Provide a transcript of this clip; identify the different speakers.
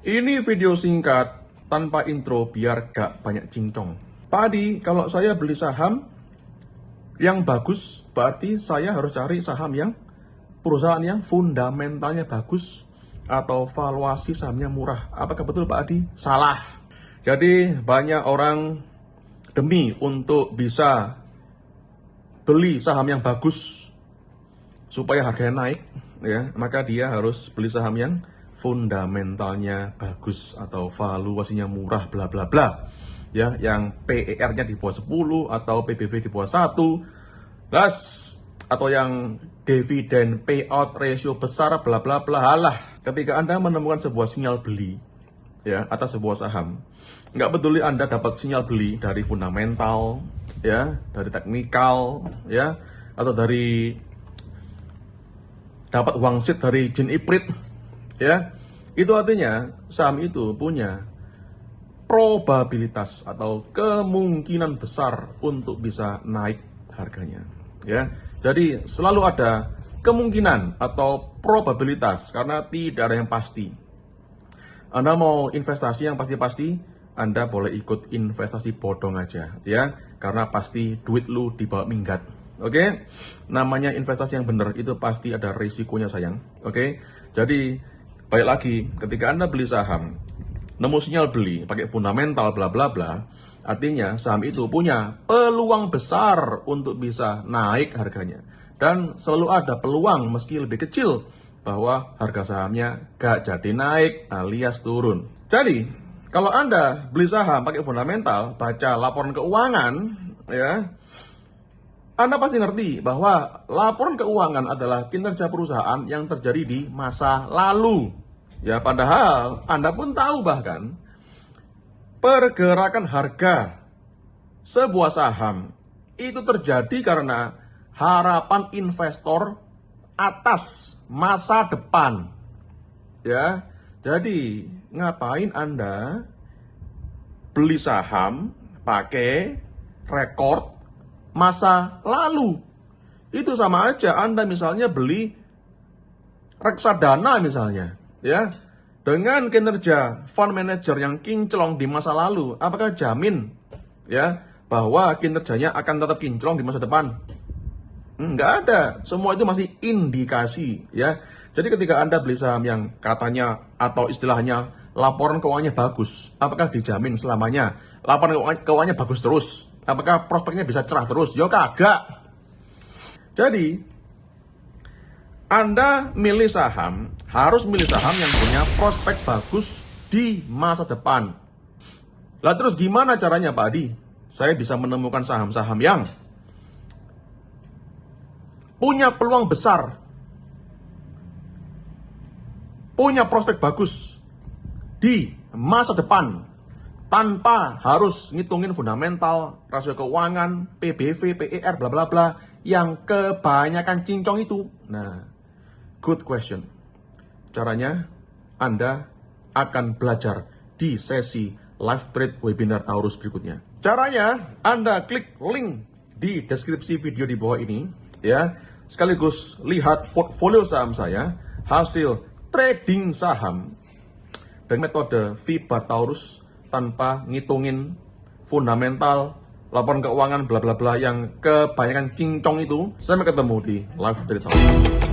Speaker 1: Ini video singkat tanpa intro biar gak banyak cincong. Pak Adi, kalau saya beli saham yang bagus, berarti saya harus cari saham yang perusahaan yang fundamentalnya bagus atau valuasi sahamnya murah. Apakah betul Pak Adi? Salah. Jadi banyak orang demi untuk bisa beli saham yang bagus supaya harganya naik, ya, maka dia harus beli saham yang fundamentalnya bagus atau valuasinya murah bla bla bla. Ya, yang PER-nya di bawah 10 atau PBV di bawah 1. Atau yang dividen payout ratio besar bla bla bla. Halah, ketika Anda menemukan sebuah sinyal beli ya atas sebuah saham, nggak peduli Anda dapat sinyal beli dari fundamental, ya, dari teknikal, ya, atau dari dapat wangsit dari jin iprit, ya, itu artinya saham itu punya probabilitas atau kemungkinan besar untuk bisa naik harganya, ya. Jadi selalu ada kemungkinan atau probabilitas karena tidak ada yang pasti. Anda mau investasi yang pasti-pasti, Anda boleh ikut investasi bodong aja, ya, karena pasti duit lu dibawa minggat. Oke? Namanya investasi yang benar itu pasti ada risikonya, sayang. Oke? Jadi balik lagi, ketika Anda beli saham, nemu sinyal beli pakai fundamental bla bla bla, artinya saham itu punya peluang besar untuk bisa naik harganya. Dan selalu ada peluang meski lebih kecil bahwa harga sahamnya gak jadi naik alias turun. Jadi, kalau Anda beli saham pakai fundamental, baca laporan keuangan, ya, Anda pasti ngerti bahwa laporan keuangan adalah kinerja perusahaan yang terjadi di masa lalu. Ya, padahal Anda pun tahu bahkan pergerakan harga sebuah saham itu terjadi karena harapan investor atas masa depan. Ya. Jadi, ngapain Anda beli saham pakai rekor masa lalu? Itu sama aja Anda misalnya beli reksadana misalnya, ya. Dengan kinerja fund manager yang kinclong di masa lalu, apakah jamin, ya, bahwa kinerjanya akan tetap kinclong di masa depan? Nggak ada. Semua itu masih indikasi, ya. Jadi ketika Anda beli saham yang katanya atau istilahnya laporan keuangannya bagus, apakah dijamin selamanya laporan keuangannya bagus terus? Apakah prospeknya bisa cerah terus? Ya kagak. Jadi Anda milih saham, harus milih saham yang punya prospek bagus di masa depan. Lah terus gimana caranya Pak Adi? Saya bisa menemukan saham-saham yang punya peluang besar, punya prospek bagus di masa depan, tanpa harus ngitungin fundamental, rasio keuangan, PBV, PER, bla bla bla, yang kebanyakan cincong itu. Nah, good question. Caranya, Anda akan belajar di sesi live trade webinar Taurus berikutnya. Caranya, Anda klik link di deskripsi video di bawah ini, ya. Sekaligus lihat portfolio saham saya, hasil trading saham dengan metode VBAR Taurus tanpa ngitungin fundamental, laporan keuangan bla bla bla yang kebanyakan cincong itu. Sampai ketemu di live trade Taurus.